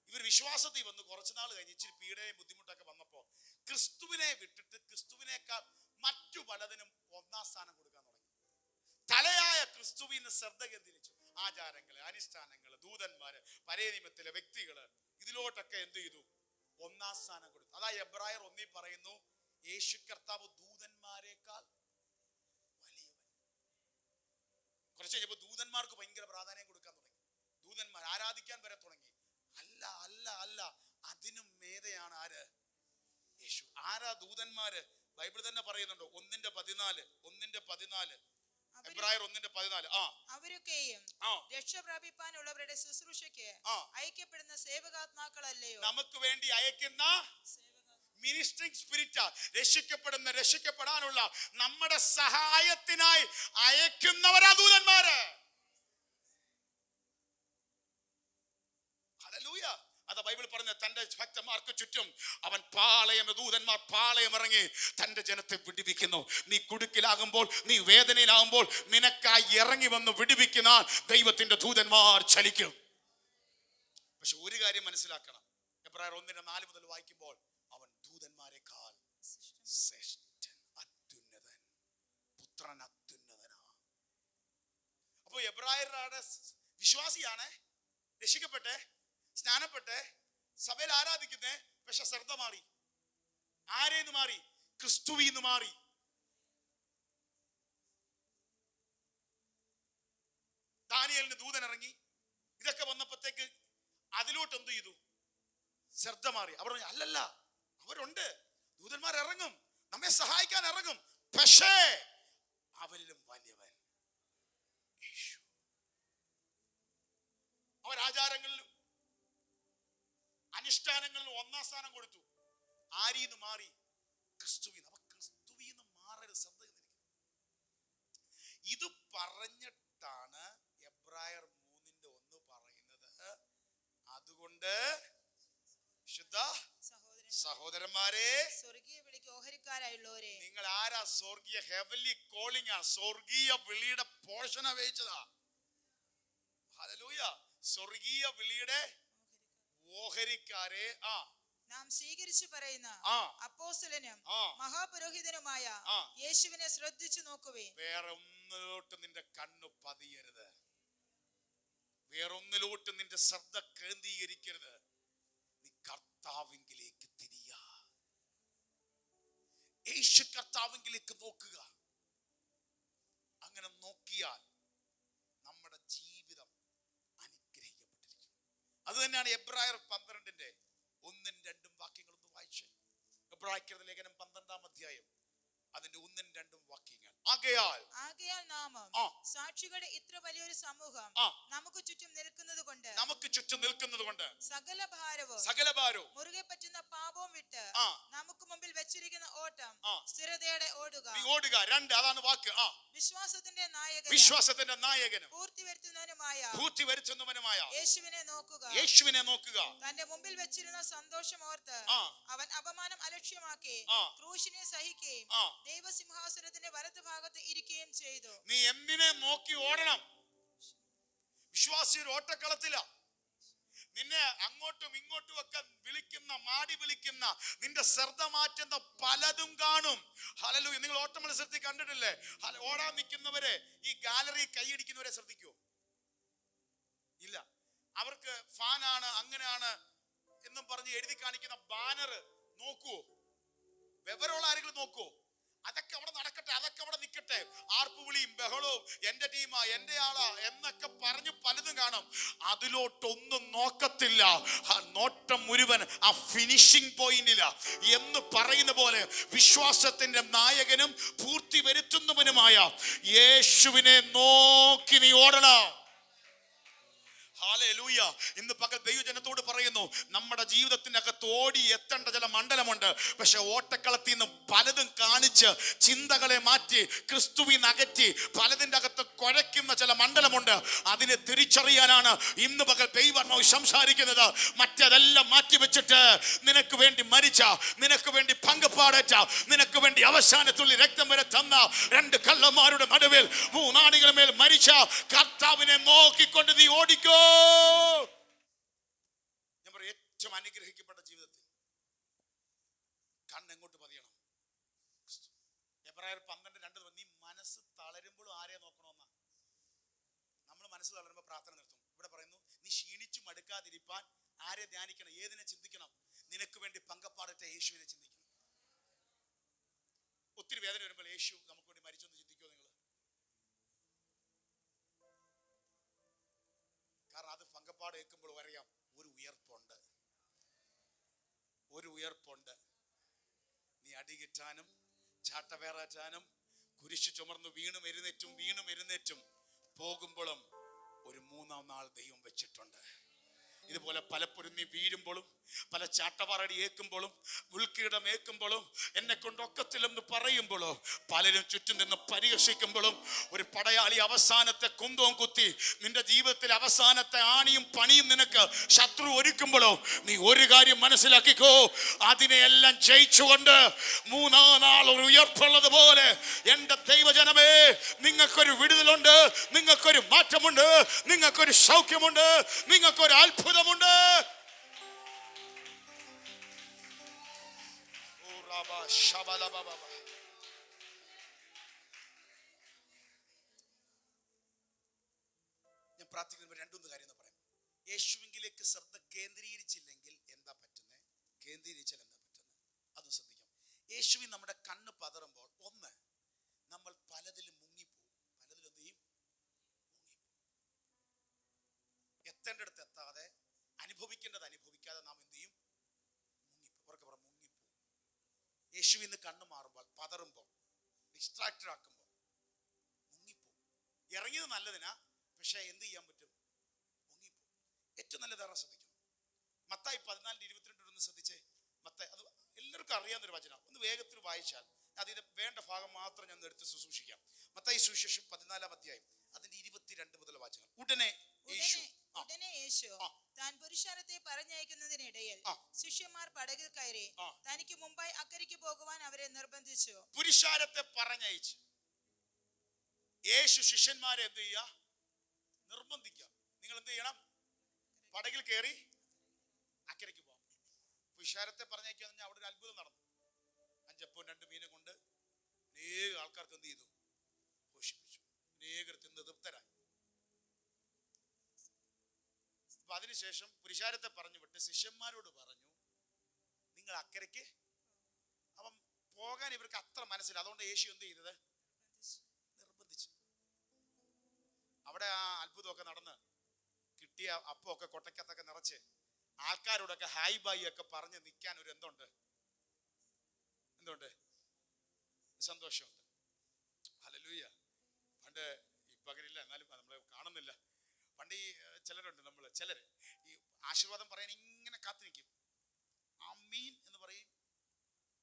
ഇവർ വിശ്വാസത്തിൽ വന്ന് കുറച്ചുനാൾ കഴിഞ്ഞ് ഇച്ചിരി പീഡയും ബുദ്ധിമുട്ടൊക്കെ വന്നപ്പോൾ ക്രിസ്തുവിനെ വിട്ടിട്ട് ക്രിസ്തുവിനേക്കാൾ മറ്റു പലതിനും 1ാം സ്ഥാനം കൊടുക്കാൻ തുടങ്ങി. തലയായ ക്രിസ്തുവിൽ നിന്ന് ശ്രദ്ധ കേന്ദ്രീകരിച്ചു. ആചാരങ്ങള്, അനുഷ്ഠാനങ്ങള്, ദൂതന്മാര്, പഴയ നിയമത്തിലെ വ്യക്തികള്, ഇതിലോട്ടൊക്കെ എന്ത് ചെയ്തു? 1ാം സ്ഥാനം കൊടുത്തു. അതാ എബ്രായർ 1 പറയുന്നു, യേശു കർത്താവ് ദൂതന്മാരെക്കാൾ വലിയവൻ. കുറച്ച് കഴിഞ്ഞപ്പോൾ ദൂതന്മാർക്ക് ഭയങ്കര പ്രാധാന്യം കൊടുക്കാൻ തുടങ്ങി. ദൂതന്മാർ ആരാധിക്കാൻ വരെ തുടങ്ങി. അല്ല അല്ല അല്ല, അതിനും മേതെയാണ് ആര്? യേശു. ആരാ ദൂതന്മാര്? ബൈബിൾ തന്നെ പറയുന്നുണ്ട്. 1:14 എബ്രായർ 1:14. അവരൊക്കെയും രക്ഷ പ്രാപിപ്പാനുള്ളവരുടെ ശുശ്രൂഷയ്ക്ക് അയക്കപ്പെടുന്ന സേവകാത്മാക്കളല്ലയോ? നമുക്ക് വേണ്ടി അയക്കുന്ന മിനിസ്ട്രിങ് സ്പിരിറ്റാ. രക്ഷിക്കപ്പെടാനുള്ള നമ്മുടെ സഹായത്തിനായി അയക്കുന്നവരാ ദൂതന്മാര്. ഹല്ലേലൂയ. അതാ ബൈബിൾ പറഞ്ഞ തന്റെ ഭക്തന്മാർക്ക് ചുറ്റും അവൻ ദൂതന്മാർ പാളയം ഇറങ്ങി തന്റെ ജനത്തെ വിടുവിക്കുന്നു. നീ കുടുക്കിലാകുമ്പോൾ, നീ വേദനയിലാകുമ്പോൾ നിനക്കായി ഇറങ്ങി വന്ന് വിടുവിക്കുന്ന ദൈവത്തിന്റെ ദൂതന്മാർ ചലിക്കും. പക്ഷെ ഒരു കാര്യം മനസ്സിലാക്കണം, എബ്രായർ 1:4 മുതൽ വായിക്കുമ്പോൾ അവൻ ദൂതന്മാരെക്കാൾ ശ്രേഷ്ഠൻ, അത്യുന്നതൻ, പുത്രൻ അത്യുന്നതനാ. എബ്രായരുടെ വിശ്വാസിയാണ്, രക്ഷിക്കപ്പെട്ടെ, സ്നാനപ്പെട്ടെ, സഭയിൽ ആരാധിക്കുന്നേ, പക്ഷെ ശ്രദ്ധ മാറി. ആരേന്ന് മാറി? ക്രിസ്തുവിന്ന് മാറി. ദാനിയേലിന് ദൂതൻ ഇറങ്ങി. ഇതൊക്കെ വന്നപ്പോഴത്തേക്ക് അതിലോട്ട് എന്ത് ചെയ്തു? ശ്രദ്ധ മാറി. അവർ പറഞ്ഞു അല്ലല്ല, അവരുണ്ട്, ദൂതന്മാർ ഇറങ്ങും, നമ്മെ സഹായിക്കാൻ ഇറങ്ങും, പക്ഷേ അവരിലും വലിയവൻ യേശു. അവർ ആചാരങ്ങളിലും അനുഷ്ഠാനങ്ങളിലും ഒന്നാം സ്ഥാനം കൊടുത്തു. ആരീന്ന് മാറി? ക്രിസ്തുവിന്ന്. അപ്പൊ ക്രിസ്തുവിന്ന് മാറരുത്. ശ്രദ്ധ. ഇത് പറഞ്ഞിട്ടാണ് എബ്രായർ 3:1 പറയുന്നത്, അതുകൊണ്ട് ശുദ്ധ സഹോദരന്മാരെ, സ്വർഗീയ വിളിക്ക് ഓഹരിക്കാരായുള്ളവരെ. നിങ്ങൾ ആരാ? സ്വർഗീയ ഹെവൻലി കോളിംഗ് ആ, സ്വർഗീയ വിളിയുടെ പോർഷൻ വഹിച്ചതാ. ഹല്ലേലൂയ. സ്വർഗീയ വിളിയുടെ ഓഹരിക്കാരെ നാം സ്വീകരിച്ചു പറയുന്ന അപ്പോസ്തലനും മഹാപുരോഹിതനുമായ യേശുവിനെ ശ്രദ്ധിച്ചു നോക്കുവേ. വേറെ ഒന്നിലോട്ട് നിന്റെ കണ്ണു പതിയരുത്, വേറൊന്നിലോട്ട് നിന്റെ ശ്രദ്ധ കേന്ദ്രീകരിക്കരുത്. നീ കർത്താവിലേക്ക് തിരിയ, യേശു കർത്താവിലേക്ക് നോക്കുക. അങ്ങനെ നോക്കിയാൽ നമ്മുടെ ജീവിതം അനുഗ്രഹിക്കപ്പെട്ടിരിക്കും. അത് തന്നെയാണ് എബ്രായർ 12 1ഉം 2ഉം വാക്യങ്ങളൊന്ന് വായിച്ചേ. എബ്രായർക്കെഴുതിയ ലേഖനം 12-ാം അധ്യായം അതിന്റെ 1ഉം 2ഉം വാക്യങ്ങൾ. ആകയാൽ നാമം സാക്ഷികളുടെ ഇത്ര വലിയൊരു സമൂഹം നമുക്ക് ചുറ്റും നിൽക്കുന്നത് കൊണ്ട് സകല ഭാരവും മുറുകെ പറ്റുന്ന പാപവും വിട്ട് നമുക്ക് മുമ്പിൽ വെച്ചിരിക്കുന്ന ഓട്ടം സ്ഥിരതയോടെ ഓടുക. 2 അതാണ് വാക്ക്. വിശ്വാസത്തിന്റെ നായകനും പൂർത്തി വരുത്തുന്നവനുമായ യേശുവിനെ നോക്കുക. തന്റെ മുമ്പിൽ വെച്ചിരുന്ന സന്തോഷം ഓർത്ത് അവൻ അപമാനം അലക്ഷ്യമാക്കി ക്രൂശിനെ സഹിക്കുകയും ദൈവസിംഹാസനത്തിന്റെ വലതുഭാഗത്ത് ഇരിക്കുകയും ചെയ്തു. നീ എന്തിനെ നോക്കി ഓടണം? വിശ്വാസി ഒരു ഓട്ടക്കളത്തില. നിന്നെ അങ്ങോട്ടും ഇങ്ങോട്ടും ഒക്കെ വിളിക്കുന്ന, മാടി വിളിക്കുന്ന, നിന്റെ ശ്രദ്ധ മാറ്റുന്ന പലതും കാണും. ഹല്ലേലൂയ. നിങ്ങൾ ഓട്ട മത്സരത്തിൽ കണ്ടിട്ടില്ലേ? ഓടാൻ നിൽക്കുന്നവരെ, ഈ ഗാലറി കൈയടിക്കുന്നവരെ ശ്രദ്ധിക്കുവോ? ഇല്ല. അവർക്ക് ഫാനാണ്, അങ്ങനെയാണ് എന്നും പറഞ്ഞ് എഴുതി കാണിക്കുന്ന ബാനർ നോക്കുവോ? വിവരമുള്ള ആരെങ്കിലും നോക്കുവോ? അതൊക്കെ അവിടെ നടക്കട്ടെ, അതൊക്കെ അവിടെ നിൽക്കട്ടെ. ആർപ്പുവിളിയും ബഹളവും, എന്റെ ടീമാ, എന്റെ ആളാ എന്നൊക്കെ പറഞ്ഞ് പലതും കാണും. അതിലോട്ടൊന്നും നോക്കത്തില്ല. ആ നോട്ടം മുഴുവൻ ആ ഫിനിഷിംഗ് പോയിന്റില എന്ന് പറയുന്ന പോലെ വിശ്വാസത്തിന്റെ നായകനും പൂർത്തി വരുത്തുന്നവനുമായ യേശുവിനെ നോക്കി നീ ഓടണം. ഹല്ലേലൂയ. ഇന്ന് പകൽ ദൈവജനത്തോട് പറയുന്നു, നമ്മുടെ ജീവിതത്തിനകത്ത് ഓടി എത്തേണ്ട ചില മണ്ഡലമുണ്ട്. പക്ഷെ ഓട്ടക്കളത്തിൽ നിന്ന് പലതും കാണിച്ച് ചിന്തകളെ മാറ്റി ക്രിസ്തുവിനെ അകറ്റി പലതിൻ്റെ അകത്ത് കുഴയ്ക്കുന്ന ചില മണ്ഡലമുണ്ട്. അതിനെ തിരിച്ചറിയാനാണ് ഇന്ന് പകൽ ദൈവം സംസാരിക്കുന്നത്. മറ്റതെല്ലാം മാറ്റിവെച്ചിട്ട് നിനക്ക് വേണ്ടി മരിച്ച, നിനക്ക് വേണ്ടി പങ്കപ്പാടേറ്റ, നിനക്ക് വേണ്ടി അവസാനത്തുള്ളി രക്തം വരെ തന്ന 2 കള്ളന്മാരുടെ നടുവിൽ 3 ആണികളുടെ മേൽ മരിച്ച കർത്താവിനെ നോക്കിക്കൊണ്ട് നീ ഓടിക്കോ. ഞാൻ പറയും, ഏറ്റവും അനുഗ്രഹിക്കപ്പെട്ട ജീവിതത്തിൽ കണ്ണെങ്ങോട്ട് പതിയണം? എബ്രായർ 12:2 നീ മനസ്സ് തളരുമ്പോഴും ആരെ നോക്കണമെന്നാ? നമ്മൾ മനസ്സ് തളരുമ്പോൾ പ്രാർത്ഥന നിർത്തും. ഇവിടെ പറയുന്നു, നീ ക്ഷീണിച്ചു മടുക്കാതിരിപ്പാൻ ആരെ ധ്യാനിക്കണം? ഏതിനെ ചിന്തിക്കണം? നിനക്ക് വേണ്ടി പങ്കപ്പാടേറ്റ യേശുവിനെ ചിന്തിക്കണം. ഒത്തിരി വേദന വരുമ്പോൾ യേശു നമുക്ക് വേണ്ടി മരിച്ചെന്ന് ചിന്തിക്കുമോ നിങ്ങൾ? കാരണം അത് പങ്കപ്പാട് കേൾക്കുമ്പോൾ അറിയാം, ഒരു ഉയർപ്പുണ്ട്. നീ അടികിറ്റാനും ചാട്ടവേറാറ്റാനും കുരിശു ചുമർന്ന് വീണും എഴുന്നേറ്റും പോകുമ്പോഴും ഒരു 3-ാം നാൾ ദൈവം വെച്ചിട്ടുണ്ട്. ഇതുപോലെ പലപ്പോഴും നീ വീഴുമ്പോഴും, പല ചാട്ടവാറടി ഏൽക്കുമ്പോഴും, മുൾക്കിരീടം ഏൽക്കുമ്പോഴും, എന്നെ കൊണ്ടൊക്കത്തില്ലെന്ന് പറയുമ്പോഴോ, പലരും ചുറ്റും നിന്ന് പരിഹസിക്കുമ്പോഴും, ഒരു പടയാളി അവസാനത്തെ കുന്തവും കുത്തി നിന്റെ ജീവിതത്തിൽ അവസാനത്തെ ആണിയും പണിയും നിനക്ക് ശത്രു ഒരുക്കുമ്പോഴോ, നീ ഒരു കാര്യം മനസ്സിലാക്കിക്കോ, അതിനെയെല്ലാം ജയിച്ചുകൊണ്ട് 3-ാം നാൾ ഒരു ഉയർപ്പുള്ളത് പോലെ എന്റെ ദൈവജനമേ, നിങ്ങൾക്കൊരു വിടുതലുണ്ട്, നിങ്ങൾക്കൊരു മാറ്റമുണ്ട്, നിങ്ങൾക്കൊരു സൗഖ്യമുണ്ട്, നിങ്ങൾക്കൊരു അത്ഭുതമുണ്ട്. പ്രാർത്ഥിക്കുന്ന രണ്ടൊന്ന് കാര്യം എന്ന് പറയാം. യേശുവിലേക്ക് ശ്രദ്ധ കേന്ദ്രീകരിച്ചില്ലെങ്കിൽ എന്താ പറ്റുന്നത്, കേന്ദ്രീകരിച്ചാൽ എന്താ പറ്റുന്നത്, അതും ശ്രദ്ധിക്കാം. യേശുവിൻ നമ്മുടെ കണ്ണ് പതറുമ്പോൾ ഒന്ന്, നമ്മൾ പലതിലും മുങ്ങിപ്പോവും. പലതിലും എന്ത് ചെയ്യും? എത്തേണ്ടടുത്ത് എത്താതെ, അനുഭവിക്കേണ്ടത് അനുഭവിക്കാതെ നാം എന്ത് ചെയ്യും? മുങ്ങിപ്പോവും. യേശുവിന്ന് കണ്ണ് മാറുമ്പോൾ, പതറുമ്പോൾ, ഡിസ്ട്രാക്റ്റഡ് ആക്കുമ്പോൾ മുങ്ങിപ്പോവും. ഇറങ്ങിയത് നല്ലതിനാ, പക്ഷെ എന്ത് ചെയ്യാൻ പറ്റും? മുങ്ങിപ്പോവും. ഏറ്റവും നല്ല ധാരണ ശ്രദ്ധിക്കണം. മത്തായി 14:22 ഒന്ന് ശ്രദ്ധിച്ചേ. മത്തായി, അത് എല്ലാവർക്കും അറിയാവുന്നൊരു വചനം, ഒന്ന് വേഗത്തിൽ വായിച്ചാൽ അതിന്റെ വേണ്ട ഭാഗം മാത്രം ഞാൻ എടുത്ത് ശുശ്രൂഷിക്കാം. മത്തായി സുവിശേഷം 14-ാം അധ്യായം അതിന്റെ 22 മുതൽ വാചകം. ഉടനെ യേശു താൻ പുരുഷാരത്തെ പറഞ്ഞയക്കുന്നതിനിടയിൽ ശിഷ്യന്മാർ പടകിൽ കയറി തനിക്ക് മുമ്പായി അക്കരയ്ക്ക് പോകുവാൻ അവരെ നിർബന്ധിച്ചു. പുരുഷാരത്തെ പറഞ്ഞയച്ച് യേശു ശിഷ്യന്മാരെ എന്ത് ചെയ്യുക? നിർബന്ധിക്കുക. നിങ്ങൾ എന്ത് ചെയ്യണം? പടകിൽ കയറി അക്കരയ്ക്ക് പോകാം. പുരുഷാരത്തെ പറഞ്ഞയക്കുക എന്ന് പറഞ്ഞാൽ അവിടെ ഒരു അത്ഭുതം നടന്നു. 5 അപ്പവും 2 മീനും കൊണ്ട് അനേക ആൾക്കാർക്ക് എന്ത് ചെയ്തു? പോഷിപ്പിച്ചു. അനേകർ തിന്ന് തൃപ്തരായി. അപ്പൊ അതിനുശേഷം പുരുഷാരത്തെ പറഞ്ഞു വിട്ട് ശിഷ്യന്മാരോട് പറഞ്ഞു, നിങ്ങൾ അക്കരയ്ക്ക്. അപ്പം പോകാൻ ഇവർക്ക് അത്ര മനസ്സില്ല. അതുകൊണ്ട് യേശു എന്ത് ചെയ്തത്? നിർബന്ധിച്ചു. അവിടെ ആ അത്ഭുതമൊക്കെ നടന്ന് കിട്ടിയ അപ്പമൊക്കെ കൊട്ടക്കത്തൊക്കെ നിറച്ച് ആൾക്കാരോടൊക്കെ ഹായ് ബായി ഒക്കെ പറഞ്ഞ് നിൽക്കാൻ ഒരു എന്തുണ്ട്? സന്തോഷമുണ്ട്. ഹല്ലേലൂയ. പണ്ട് ഈ പകരില്ല, എന്നാലും നമ്മളെ കാണുന്നില്ല. പണ്ട് ഈ ചിലരുണ്ട്, ചിലര് ഈ ആശീർവാദം പറയാൻ ഇങ്ങനെ കാത്തു നിൽക്കും. ആമീൻ എന്ന് പറയും,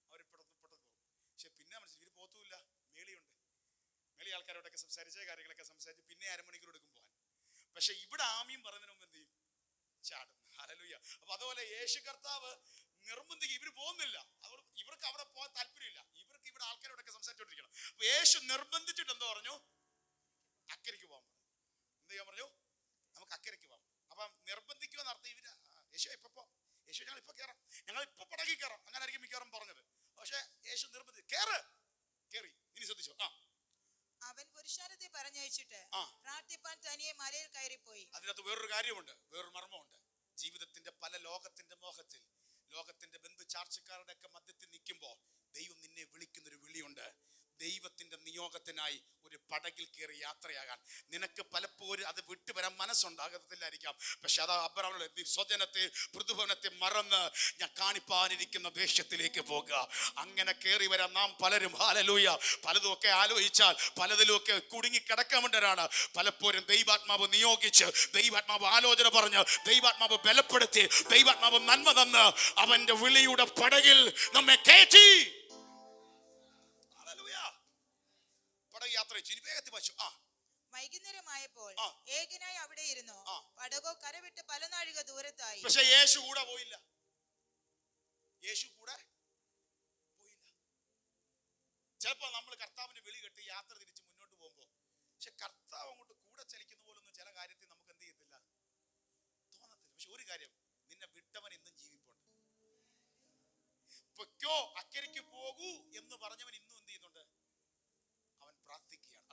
അവർ പെട്ടെന്ന് പോകും. പക്ഷെ പിന്നെ മനസ്സിലായി ഇവര് പോത്തുമില്ല. മേളിയുണ്ട്. മേളി ആൾക്കാരോടൊക്കെ സംസാരിച്ച കാര്യങ്ങളൊക്കെ സംസാരിച്ച് പിന്നെ അരമണിക്കൂർ എടുക്കും പോകാൻ. പക്ഷെ ഇവിടെ ആമീൻ പറയുന്നതിന് മുമ്പ് എന്ത് ചെയ്യും? ചാടും. ഹല്ലേലൂയ. അപ്പൊ അതുപോലെ യേശു കർത്താവ് നിർബന്ധിക്കും. ഇവര് പോകുന്നില്ല. അതുകൊണ്ട് ഇവർക്ക് അവിടെ പോകാൻ താല്പര്യമില്ല. ഇവർക്ക് ഇവിടെ ആൾക്കാരോടൊക്കെ സംസാരിച്ചോണ്ടിരിക്കണം. അപ്പൊ യേശു നിർബന്ധിച്ചിട്ട് എന്തോ പറഞ്ഞു? അക്കരയ്ക്ക് പോകാൻ പറഞ്ഞു. എന്ത് ചെയ്യാൻ പറഞ്ഞു? നമുക്ക് അക്കരയ്ക്ക് പോകാം. അപ്പം നിർബന്ധിക്കുക എന്നർത്ഥം ഇവര് യേശു ഞങ്ങൾ ഇപ്പൊ കയറാം, ഞങ്ങൾ ഇപ്പൊ പടകി കയറാം, അങ്ങനെ ആയിരിക്കും മിക്കവാറും പറഞ്ഞത്. പക്ഷെ യേശു നിർബന്ധിച്ചു. കേറി. ഇനി ശ്രദ്ധിച്ചോ. അവൻ പുരുഷാരത്തെ പറഞ്ഞയച്ചിട്ട് പ്രാർത്ഥിപ്പാൻ തനിയെ മലയിൽ കയറിപ്പോയി. അതിനകത്ത് വേറൊരു കാര്യമുണ്ട്, വേറൊരു മർമ്മമുണ്ട്. ജീവിതത്തിന്റെ പല ലോകത്തിന്റെ മോഹത്തിൽ, ലോകത്തിന്റെ ബന്ധു ചാർച്ചക്കാരുടെ ഒക്കെ മധ്യത്തിൽ നിൽക്കുമ്പോൾ ദൈവം നിന്നെ വിളിക്കുന്നൊരു വിളിയുണ്ട്. ദൈവത്തിന്റെ നിയോഗത്തിനായി ഒരു പടകിൽ കയറി യാത്രയാകാൻ. നിനക്ക് പലപ്പോഴും അത് വിട്ടുവരാൻ മനസ്സുണ്ടാകത്തില്ലായിരിക്കാം. പക്ഷെ അതാ അബ്രഹാമിന്റെ സ്വജനത്തെ, പൃഥുഭവനത്തെ മറന്ന് ഞാൻ കാണിപ്പാനിരിക്കുന്ന ദേശത്തിലേക്ക് പോകുക. അങ്ങനെ കയറി വരാൻ നാം പലരും ഹല്ലേലൂയ പലതുമൊക്കെ ആലോചിച്ചാൽ പലതിലുമൊക്കെ കുടുങ്ങി കിടക്കേണ്ടവരാണ്. പലപ്പോഴും ദൈവാത്മാവ് നിയോഗിച്ച്, ദൈവാത്മാവ് ആലോചന പറഞ്ഞ്, ദൈവാത്മാവ് ബലപ്പെടുത്തി, ദൈവാത്മാവ് നന്മ തന്ന് അവന്റെ വിളിയുടെ പടകിൽ നമ്മെ കയറ്റി യാത്ര ചെയ്തു. വൈകുന്നേരമായപ്പോൾ ഏകനായി അവിടെ ഇരുന്നു. പടകോ കരവിട്ട് പല നാഴിക ദൂരത്തായി. പക്ഷെ യേശു കൂടെ പോയില്ല. ചിലപ്പോ നമ്മൾ കർത്താവിന്റെ വിളി കെട്ടി യാത്ര തിരിച്ച് മുന്നോട്ട് പോകുമ്പോ, പക്ഷെ കർത്താവ് അങ്ങോട്ട് കൂടെ ചലിക്കുന്ന പോലൊന്നും ചില കാര്യത്തിൽ നമുക്ക് എന്ത് ചെയ്യത്തില്ല, തോന്നത്തില്ല. പക്ഷെ ഒരു കാര്യം, നിന്നെ വിട്ടവൻ ഇന്നും ജീവിപ്പുണ്ട്. പൊയ്ക്കോ, അക്കരയ്ക്ക് പോകൂ എന്ന് പറഞ്ഞവൻ ഇന്നും എന്ത് ചെയ്യുന്നുണ്ട്? പ്രാർത്ഥിക്കുകയാണ്.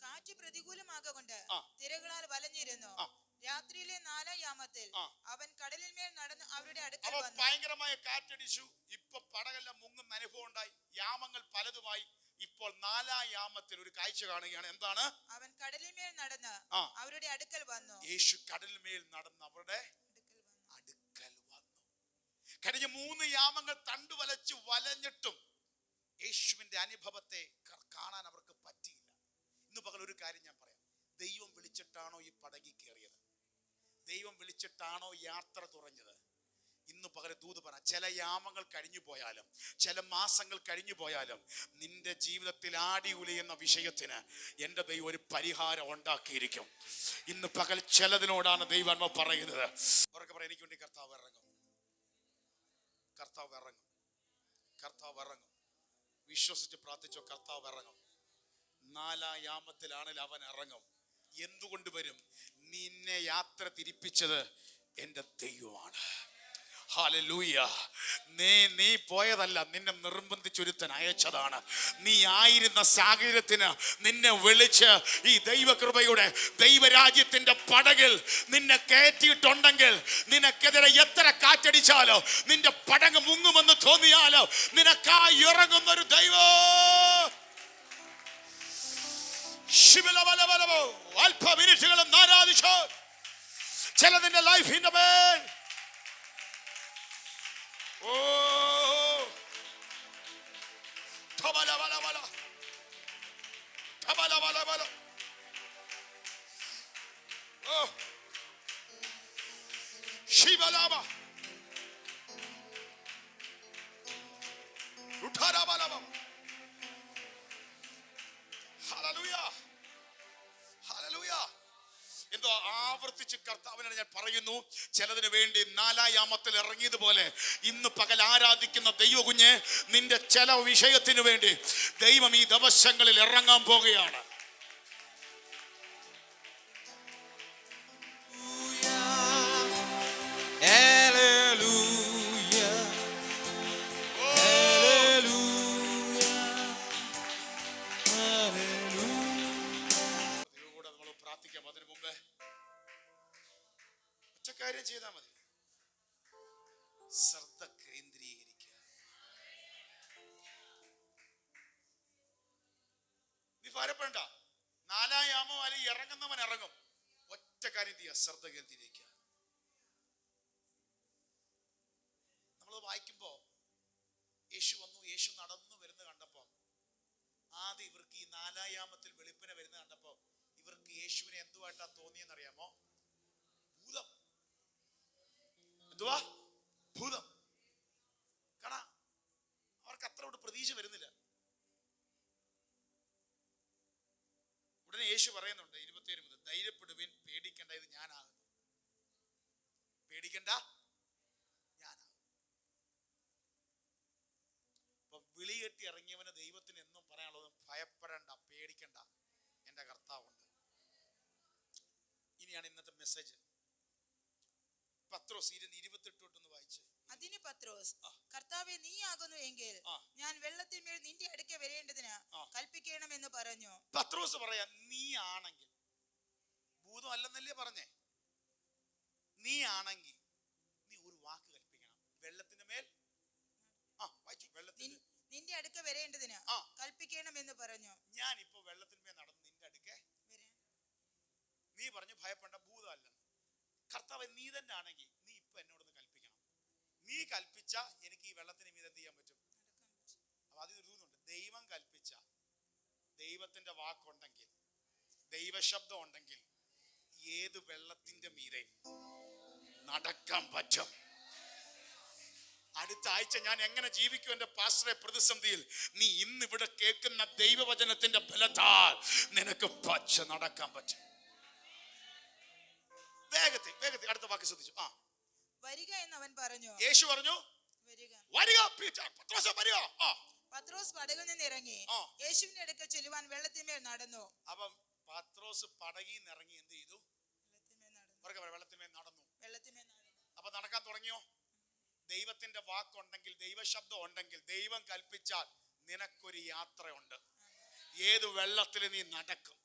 കാറ്റ് പ്രതികൂലമാകൊണ്ട് തിരകളാൽ വലഞ്ഞിരുന്നു. രാത്രിയിലെ 4-ാം യാമത്തിൽ അവൻ കടലിന്മേൽ നടന്ന് അവരുടെ അടുക്കൽ വന്നു. ഭയങ്കരമായ കാറ്റടിച്ചു. ഇപ്പൊ പടകെല്ലാം മുങ്ങുന്ന അനുഭവം ഉണ്ടായി. യാമങ്ങൾ പലതുമായി. ഇപ്പോൾ 4-ാം യാമത്തിൽ ഒരു കാഴ്ച കാണുകയാണ്. എന്താണ്? അവൻ കടലിന്മേൽ നടന്ന് അവരുടെ അടുക്കൽ വന്നു. യേശു കടലിന്മേൽ നടന്ന് അവരുടെ അടുക്കൽ വന്നു. കഴിഞ്ഞ 3 യാമങ്ങൾ തണ്ടുവലച്ച് വലഞ്ഞിട്ടും യേശുവിന്റെ അനുഭവത്തെ കാണാൻ അവർക്ക് പറ്റിയില്ല. ഇന്ന് പകൽ ഒരു കാര്യം ഞാൻ പറയാം. ദൈവം വിളിച്ചിട്ടാണോ ഈ പടകിൽ കയറിയത്? ദൈവം വിളിച്ചിട്ടാണോ യാത്ര തുറഞ്ഞത്? ഇന്ന് പകൽ ദൂത് പറ. ചില യാമങ്ങൾ കഴിഞ്ഞു പോയാലും, ചില മാസങ്ങൾ കഴിഞ്ഞു പോയാലും, നിന്റെ ജീവിതത്തിൽ ആടി ഉലയുന്ന വിഷയത്തിന് എൻ്റെ ദൈവം ഒരു പരിഹാരം ഉണ്ടാക്കിയിരിക്കും. ഇന്ന് പകൽ ചിലതിനോടാണ് ദൈവാത്മാവ് പറയുന്നത്. അവർക്ക് പറയാം, എനിക്ക് വേണ്ടി കർത്താവ് ഇറങ്ങും, കർത്താവ് ഇറങ്ങും, കർത്താവ് ഇറങ്ങും. വിശ്വസിച്ച് പ്രാർത്ഥിച്ചോ, കർത്താവ് ഇറങ്ങും. 4-ാം യാമത്തിലാണെങ്കിൽ അവൻ ഇറങ്ങും. എന്തുകൊണ്ട് വരും? നിന്നെ യാത്ര തിരിപ്പിച്ചത് എൻ്റെ ദൈവമാണ്. ഹല്ലേലൂയ. നീ പോയതല്ല, നിന്നെ നിർബന്ധിച്ചൊരുത്തൻ അയച്ചതാണ്. നീ ആയിരുന്ന സാഹചര്യത്തിന് നിന്നെ വിളിച്ച് ഈ ദൈവകൃപയുടെ ദൈവരാജ്യത്തിന്റെ പടകിൽ നിന്നെ കയറ്റിയിട്ടുണ്ടെങ്കിൽ, നിനക്കെതിരെ എത്ര കാറ്റടിച്ചാലോ, നിന്റെ പടങ്ങ് മുങ്ങുമെന്ന് തോന്നിയാലോ, നിനക്കായി ഇറങ്ങുന്ന ഒരു ദൈവം. അല്പ മിനിറ്റുകളും ആരാധിച്ചോ ചിലതിന്റെ ലൈഫിന്റെ മേൽ. ഓ ശിവലാബ ഉഠാരാബാലാബ. Hallelujah, hallelujah. എന്തോ ആവർത്തിച്ച് കർത്താവിനോട് ഞാൻ പറയുന്നു, ചിലതിനു വേണ്ടി നാലായാമത്തിൽ ഇറങ്ങിയതുപോലെ ഇന്ന് പകൽ ആരാധിക്കുന്ന ദൈവ കുഞ്ഞ്, നിന്റെ ചില വിഷയത്തിനു വേണ്ടി ദൈവം ഈ ദിവസങ്ങളിൽ ഇറങ്ങാൻ പോകുകയാണ്. അതിനു മുമ്പ് ഒറ്റക്കാര്യം ചെയ്താൽ മതി. ശ്രദ്ധ കേന്ദ്രീകരിക്കുക. നീ ഭാരപ്പെടണ്ട. നാലായാമോ അല്ലെങ്കിൽ ഇറങ്ങുന്നവൻ ഇറങ്ങും. ഒറ്റ കാര്യം ചെയ്യുക, ശ്രദ്ധ കേന്ദ്രീകരിക്കുക. നമ്മൾ വായിക്കുമ്പോ യേശു വന്നു, യേശു നടന്നു വരുന്ന കണ്ടപ്പോ, ആദ്യം ഇവർക്ക് ഈ നാലായാമത്തിൽ വെളുപ്പിനെ വരുന്ന കണ്ടപ്പോ ഇവർക്ക് യേശുവിനെ എന്തുവായിട്ടാ തോന്നിയെന്നറിയാമോ? ഭൂതം. എന്തുവാ? ഭൂതം. കാരണം അവർക്ക് അത്ര പ്രതീക്ഷ വരുന്നില്ല. ഉടനെ യേശു പറയുന്നുണ്ട് 27 മുതൽ, ധൈര്യപ്പെടുവിൻ, പേടിക്കണ്ട, ഇത് ഞാനാകുന്നു. പേടിക്കണ്ട, ഞാനാകും. അപ്പൊ വിളികെട്ടി ഇറങ്ങിയവന് ദൈവത്തിന് എന്നും പറയാനുള്ളത്, ഭയപ്പെടണ്ട, പേടിക്കണ്ട, എന്റെ കർത്താവുണ്ട്. ഇനിയാണ് ഇന്നത്തെ മെസ്സേജ്. പത്രോസ് 28 വായിച്ചു. അതിന് പത്രോസ്, കർത്താവേ, നീ ആകുന്നു എങ്കിൽ ഞാൻ വെള്ളത്തിന്മേൽ നിന്റെ അടുക്ക വരേണ്ടതിന് കൽപ്പിക്കണമെന്ന് പറഞ്ഞു. പത്രോസ് പറയാ, നീ ആണെങ്കിൽ, ഭൂതം അല്ലെന്നല്ലേ പറഞ്ഞേ, നീ ആണെങ്കിൽ നീ ഒരു വാക്ക് കൽപ്പിക്കണം. വെള്ളത്തിന്റെ മേൽ നിന്റെ അടുക്ക വരേണ്ടതിന് കൽപ്പിക്കണമെന്ന് പറഞ്ഞു. ഞാൻ ഇപ്പൊ വെള്ളത്തിന്മേൽ നടന്ന് നിന്റെ അടുക്ക, നീ പറഞ്ഞു ഭയപ്പെടേണ്ട, ഭൂതം അല്ലെന്ന്. കർത്താവ്, നീ തന്നെ ആണെങ്കിൽ നീ ഇപ്പൊ എന്നോടൊന്ന് കൽപ്പിക്കണം. നീ കൽപ്പിച്ച എനിക്ക് ഈ വെള്ളത്തിന് മീതെ എന്ത് ചെയ്യാൻ പറ്റും? അപ്പൊ അതിൽ ഒരു ഇതുണ്ട്, ദൈവം കൽപ്പിച്ച, ദൈവത്തിന്റെ വാക്കുണ്ടെങ്കിൽ, ദൈവശബ്ദം ഉണ്ടെങ്കിൽ ഏത് വെള്ളത്തിന്റെ മീതെ നടക്കാൻ പറ്റും. അടുത്ത ആഴ്ച ഞാൻ എങ്ങനെ ജീവിക്കും എന്റെ പാസ്റ്ററെ പ്രതിസന്ധിയിൽ? നീ ഇന്നിവിടെ കേൾക്കുന്ന ദൈവവചനത്തിന്റെ ബലത്താൽ നിനക്ക് പച്ച നടക്കാൻ പറ്റും. വേഗത്തിൽ വേഗത്തിൽ അടുത്ത വാക്ക് ശ്രദ്ധിച്ചു. വരിക എന്നവൻ പറഞ്ഞു. യേശു പറഞ്ഞു, വരിക പീറ്റർ, പത്രോസ് വരിക. പത്രോസ് പടകിൽ നിന്ന് ഇറങ്ങി യേശുവിന്റെ അടുക്കൽ ചെല്ലുവാൻ വെള്ളത്തിന്മേൽ നടന്നു. അപ്പം പത്രോസ് പടകിൽ നിന്ന് ഇറങ്ങി എന്ത് ചെയ്തു? വെള്ളത്തിന്മേൽ നടന്നു. അപ്പൊ നടക്കാൻ തുടങ്ങിയോ? ദൈവത്തിന്റെ വാക്കുണ്ടെങ്കിൽ, ദൈവശബ്ദം ഉണ്ടെങ്കിൽ, ദൈവം കൽപ്പിച്ചാൽ നിനക്കൊരു യാത്രയുണ്ട്. ഏത് വെള്ളത്തിൽ നീ നടക്കും.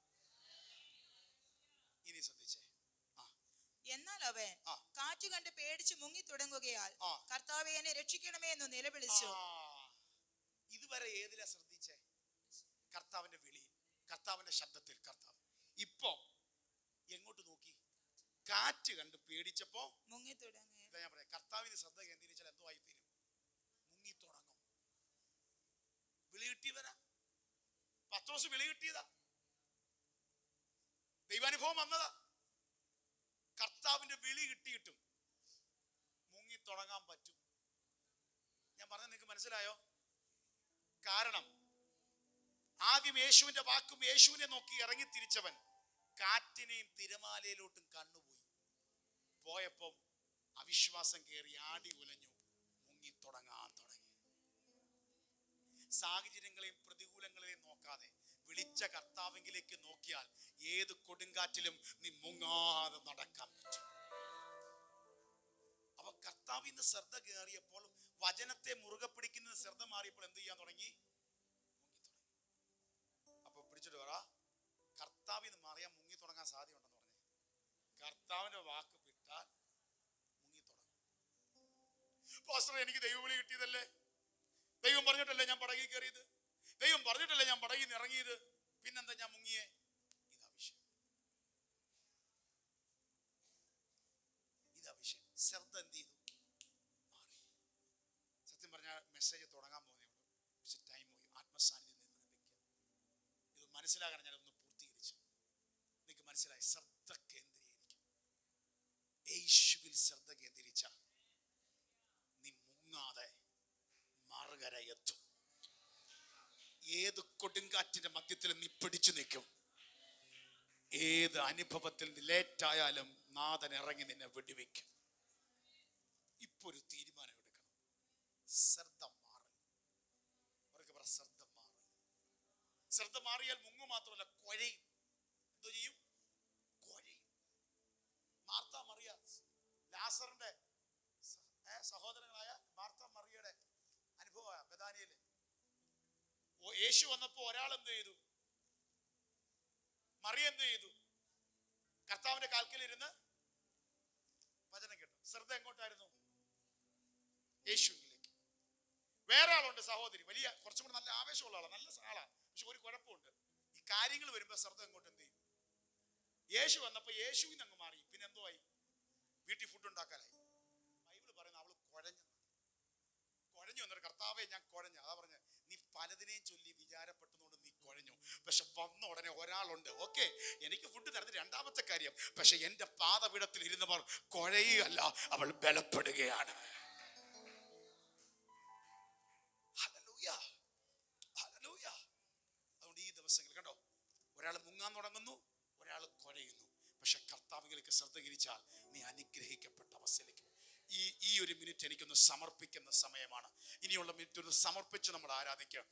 ഇനി ശ്രദ്ധിച്ചേ. എന്നാൽ അവൻ കാറ്റ് കണ്ട് പേടിച്ച് മുങ്ങി തുടങ്ങുകയാൽ, കർത്താവേ, എന്നെ രക്ഷിക്കണമേ എന്ന് നിലവിളിച്ചു. ഇതുവരെ ഏതിലാ ശ്രദ്ധിച്ചേ? കർത്താവിന്റെ വിളി, കർത്താവിന്റെ ശബ്ദത്തിൽ. കർത്താവ് ഇപ്പൊ എങ്ങോട്ട് നോക്കി? കാറ്റ് കണ്ട് പേടിച്ചപ്പോ മുങ്ങി തുടങ്ങി. ഞാൻ പറയാം, കർത്താവിന് ശ്രദ്ധ കേന്ദ്രീകരിച്ചാൽ എന്തോ ആയി തീരും? മുങ്ങി തുടങ്ങും. വിളി കിട്ടിയവരാ പത്രോസ്, വിളി കിട്ടിയതാ, ദൈവാനുഭവം വന്നതാ. കർത്താവിന്റെ വിളി കിട്ടിയിട്ടും മുങ്ങി തുടങ്ങാൻ പറ്റും. ഞാൻ പറഞ്ഞത് നിങ്ങൾക്ക് മനസ്സിലായോ? കാരണം ആദ്യം യേശുവിന്റെ വാക്കും യേശുവിനെ നോക്കി ഇറങ്ങി തിരിച്ചവൻ കാറ്റിനെയും തിരമാലയിലോട്ടും കണ്ണുപോയി. പോയപ്പം അവിശ്വാസം കയറി ആടി ഉലഞ്ഞു, മുങ്ങി തുടങ്ങാൻ തുടങ്ങി. സാഹചര്യങ്ങളെയും പ്രതികൂലങ്ങളെയും നോക്കാതെ വിളിച്ച കർത്താവിലേക്ക് നോക്കിയാൽ ഏത് കൊടുങ്കാറ്റിലും നീ മുങ്ങാതെ നടക്കാൻ പറ്റും. അപ്പൊ കർത്താവിൽ നിന്ന് ശ്രദ്ധ കയറിയപ്പോൾ, വചനത്തെ മുറുകെ പിടിക്കുന്ന ശ്രദ്ധ മാറിയപ്പോൾ എന്ത് ചെയ്യാൻ തുടങ്ങി? അപ്പൊ പിടിച്ചിട്ട് പറ, കർത്താവിൽ നിന്ന് മാറിയാൽ മുങ്ങി തുടങ്ങാൻ സാധ്യതയുണ്ടെന്ന് പറഞ്ഞേ. കർത്താവിന്റെ വാക്ക് വിട്ടാൽ മുങ്ങി തുടങ്ങും. പാസ്റ്റർ, എനിക്ക് ദൈവവിളി കിട്ടിയതല്ലേ, ദൈവം പറഞ്ഞിട്ടല്ലേ ഞാൻ പടകിൽ കയറിയത്, ദൈവം പറഞ്ഞിട്ടല്ലേ ഞാൻ പടകിൽ നിന്ന് ഇറങ്ങിയത്, പിന്നെന്താ ഞാൻ മുങ്ങിയേ? ഇതാ വിഷയം, ഇതാ വിഷയം. ശ്രദ്ധ എന്ത് ചെയ്തു? മാറി. സത്യം പറഞ്ഞ മെസ്സേജ് തുടങ്ങാൻ പോകുന്നേ ഉള്ളൂ, പക്ഷെ ടൈം പോയി. ആത്മസാന്നിധ്യം നിന്ന് നിൽക്കുക. ഇത് മനസ്സിലാകാൻ ഞാനൊന്ന് പൂർത്തീകരിച്ചു. നിങ്ങൾക്ക് മനസ്സിലായി? ശ്രദ്ധ കേന്ദ്രീകരിക്കും. യേശുവിൽ ശ്രദ്ധ കേന്ദ്രീകരിച്ച നീ മുങ്ങാതെ മറുകര എത്തും. ഏത് കൊടുങ്കാറ്റിന്റെ മധ്യത്തിൽ നീ പിടിച്ചു നിൽക്കും. ഏത് അനുഭവത്തിൽ ലേറ്റായാലും നാഥൻ ഇറങ്ങി നിന്നെ വെടിവെക്കും. ഇപ്പൊ ഒരു തീരുമാനം എടുക്കണം. ശ്രദ്ധ മാറും. അവർക്ക് പറ, ശ്രദ്ധ മാറും. ശ്രദ്ധ മാറിയാൽ മുങ്ങു മാത്രമല്ല, കുഴയും. എന്തോ ചെയ്യും? കുഴയും. മാർത്ത മറിയ, ലാസറിന്റെ സഹോദരങ്ങളായ മാർത്ത മറിയയുടെ അനുഭവമാണ് ബെഥാനിയയില്. യേശു വന്നപ്പോ ഒരാൾ എന്ത് ചെയ്തു? മറിയ എന്ത് ചെയ്തു? കർത്താവിന്റെ കാൽക്കലിരുന്ന് വചനം കേട്ടു. ശ്രദ്ധ എങ്ങോട്ടായിരുന്നു? യേശുവിലേക്ക്. വേറെ ആളുണ്ട്, സഹോദരി, വലിയ കുറച്ചും കൂടെ നല്ല ആവേശമുള്ള ആളാണ്, നല്ല ആളാണ്. പക്ഷെ ഒരു കുഴപ്പമുണ്ട്, ഈ കാര്യങ്ങൾ വരുമ്പോ ശ്രദ്ധ എങ്ങോട്ട് എന്ത് ചെയ്യും? യേശു വന്നപ്പോ യേശുവിൽ നിന്ന് അങ്ങ് മാറി. പിന്നെ എന്തോ ആയി? വീട്ടിൽ ഫുഡ് ഉണ്ടാക്കാനായി. ബൈബിള് പറയുന്ന അവള് കുഴഞ്ഞു വന്നൊരു, കർത്താവെ ഞാൻ കുഴഞ്ഞു. അതാ പറഞ്ഞ, നീ പലതിനെയും ചൊല്ലി വിചാരപ്പെട്ടതുകൊണ്ട് നീ കുഴഞ്ഞു. പക്ഷെ വന്ന ഉടനെ ഒരാളുണ്ട്, ഓക്കെ എനിക്ക് ഫുഡ് തരുന്നത് രണ്ടാമത്തെ കാര്യം, പക്ഷെ എന്റെ പാദപീഠത്തിൽ ഇരുന്നവർ കുഴയുകയല്ല, അവൾ ബലപ്പെടുകയാണ്. Hallelujah, hallelujah. അതുകൊണ്ട് ഈ ദിവസങ്ങൾ കണ്ടോ, ഒരാൾ മുങ്ങാൻ തുടങ്ങുന്നു, ഒരാൾ കുഴയുന്നു. പക്ഷെ കർത്താവിലേക്ക് ശ്രദ്ധ തിരിച്ചാൽ നീ അനുഗ്രഹിക്കപ്പെട്ട അവസ്ഥയിലേക്ക്. ഈ ഒരു മിനിറ്റ് എനിക്കൊന്ന് സമർപ്പിക്കുന്ന സമയമാണ്. ഇനിയുള്ള മിനിറ്റ് ഒന്ന് സമർപ്പിച്ച് നമ്മൾ ആരാധിക്കുക.